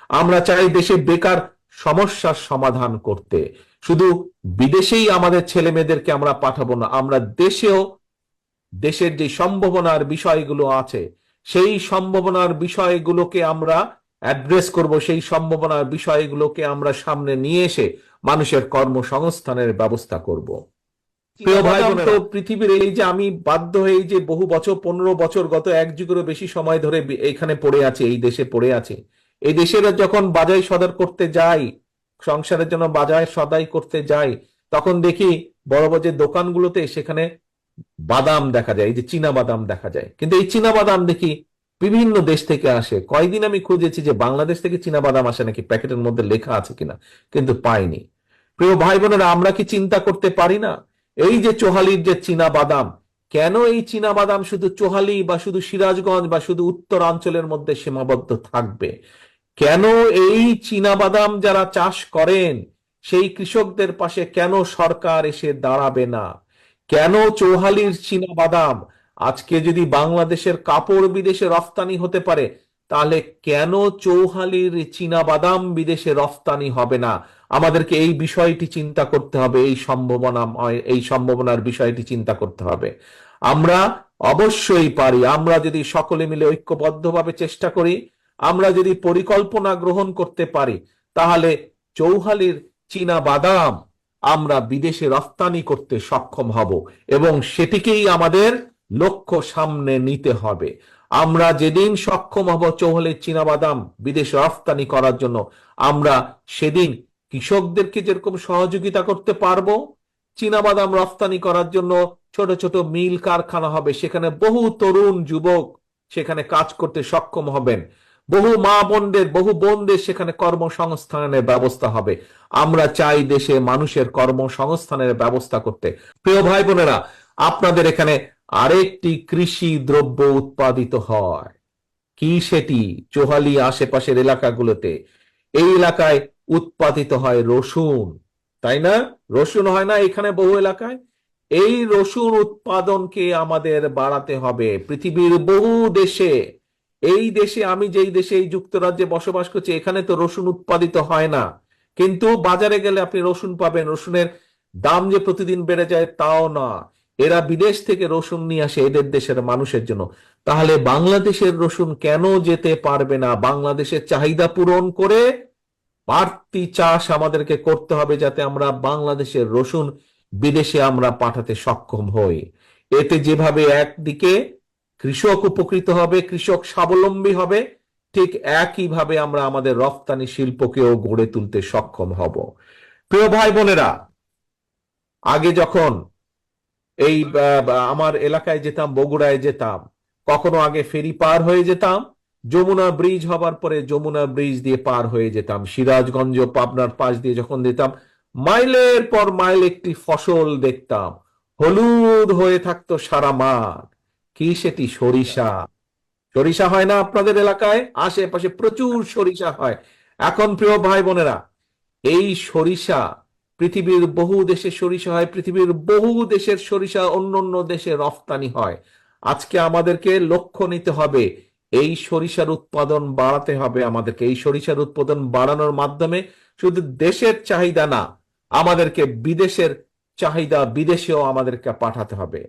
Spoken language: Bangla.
আমরা চাই দেশে বেকার সমস্যার সমাধান করতে। শুধু বিদেশেই আমাদের ছেলে মেয়েদেরকে আমরা পাঠাবো না, আমরা দেশেও দেশের যে সম্ভাবনার বিষয়গুলো আছে সেই সম্ভাবনার বিষয়গুলোকে আমরা অ্যাড্রেস করব, সেই সম্ভাবনার বিষয়গুলোকে আমরা সামনে নিয়ে এসে মানুষের কর্মসংস্থানের ব্যবস্থা করব। প্রিয় ভাই বোনেরা, পৃথিবীর এই যে আমি বাধ্য হয়ে যে বহু বছর 15 বছর গত এক যুগেরও বেশি সময় ধরে এইখানে পড়ে আছে, এই দেশে পড়ে আছে, এই দেশের যখন বাজার সদাই করতে যাই, সংসারের জন্য বাজার সদাই করতে যাই, তখন দেখি বড় বড় যে দোকানগুলোতে সেখানে বাদাম দেখা যায়, এই যে চীনা বাদাম দেখা যায়, কিন্তু এই চীনা বাদাম দেখি বিভিন্ন দেশ থেকে আসে। কয়দিন আমি খুঁজেছি যে বাংলাদেশ থেকে চীনা বাদাম আসে নাকি, প্যাকেটের মধ্যে লেখা আছে কিনা, কিন্তু পাইনি। প্রিয় ভাই বোনেরা, আমরা কি চিন্তা করতে পারি না এই যে চোহালির যে চীনা বাদাম, কেন এই চীনা বাদাম শুধু চোহালি বা শুধু সিরাজগঞ্জ বা শুধু উত্তরাঞ্চলের মধ্যে সীমাবদ্ধ থাকবে? কেন এই চীনা বাদাম যারা চাষ করেন সেই কৃষকদের পাশে কেন সরকার এসে দাঁড়াবে না? কেন চৌহালির চীনা বাদাম আজকে যদি বাংলাদেশের কাপড় বিদেশে রফতানি হতে পারে, তাহলে কেন চৌহালির চীনা বাদাম বিদেশে রফতানি হবে না? আমাদেরকে এই বিষয়টি চিন্তা করতে হবে, এই সম্ভাবনার বিষয়টি চিন্তা করতে হবে। আমরা অবশ্যই পারি, আমরা যদি সকলে মিলে ঐক্যবদ্ধভাবে চেষ্টা করি, আমরা যদি পরিকল্পনা গ্রহণ করতে পারি, তাহলে চৌহালির চীনা বাদাম আমরা বিদেশে রফতানি করতে সক্ষম হব এবং সেটিকেই আমাদের লক্ষ্য সামনে নিতে হবে। আমরা যেদিন সক্ষম হব চৌহালির চীনা বাদাম বিদেশে রফতানি করার জন্য, আমরা সেদিন কৃষকদেরকে যেরকম সহযোগিতা করতে পারবো, চীনা বাদাম রফতানি করার জন্য ছোট ছোট মিল কারখানা হবে, সেখানে বহু তরুণ যুবক সেখানে কাজ করতে সক্ষম হবেন, বহু মা বোনদের বহু বোনদের সেখানে কর্মসংস্থানের ব্যবস্থা হবে। আমরা চাই দেশে মানুষের কর্মসংস্থানের ব্যবস্থা করতে। প্রিয় ভাই বোনেরা, আপনাদের এখানে আরেকটি কৃষি দ্রব্য উৎপাদিত হয়, কি সেটি? চোহালি আশেপাশের এলাকাগুলোতে, এই এলাকায় উৎপাদিত হয় রসুন, তাই না? রসুন হয় না এখানে বহু এলাকায়? এই রসুন উৎপাদনকে আমাদের বাড়াতে হবে। পৃথিবীর বহু দেশে, এই দেশে, আমি যেই দেশে এই যুক্তরাজ্যে বসবাস করছি, এখানে তো রসুন উৎপাদিত হয় না, কিন্তু বাজারে গেলে আপনি রসুন পাবেন। রসুনের দাম যে প্রতিদিন বেড়ে যায় তাও না, এরা বিদেশ থেকে রসুন নিয়ে আসে এদের দেশের মানুষের জন্য। তাহলে বাংলাদেশের রসুন কেন যেতে পারবে না? বাংলাদেশের চাহিদা পূরণ করে বাড়তি চাষ আমাদেরকে করতে হবে, যাতে আমরা বাংলাদেশের রসুন বিদেশে আমরা পাঠাতে সক্ষম হই। এতে যেভাবে একদিকে কৃষক উপকৃত হবে, কৃষক স্বাবলম্বী হবে, ঠিক একইভাবে আমরা আমাদের রফতানি শিল্পকেও গড়ে তুলতে সক্ষম হব। প্রিয় ভাই বোনেরা, আগে যখন এই আমার এলাকায় যেতাম, বগুড়ায় যেতাম, কখনো আগে ফেরি পার হয়ে যেতাম, যমুনা ব্রিজ হবার পরে যমুনা ব্রিজ দিয়ে পার হয়ে যেতাম, সিরাজগঞ্জ পাবনার পাশ দিয়ে যখন যেতাম, মাইলের পর মাইল একটি ফসল দেখতাম, হলুদ হয়ে থাকতো সারা মাঠ। কি সেটি? সরিষা। সরিষা হয় না আপনাদের এলাকায়? আশেপাশে প্রচুর সরিষা হয়। এখন প্রিয় ভাই বোনেরা, এই সরিষা পৃথিবীর বহু দেশে সরিষা হয়, পৃথিবীর বহু দেশের সরিষা অন্য অন্য দেশে রফতানি হয়। আজকে আমাদেরকে লক্ষ্য নিতে হবে, এই সরিষার উৎপাদন বাড়াতে হবে আমাদেরকে। এই সরিষার উৎপাদন বাড়ানোর মাধ্যমে শুধু দেশের চাহিদা না, আমাদেরকে বিদেশের চাহিদা বিদেশেও আমাদেরকে পাঠাতে হবে।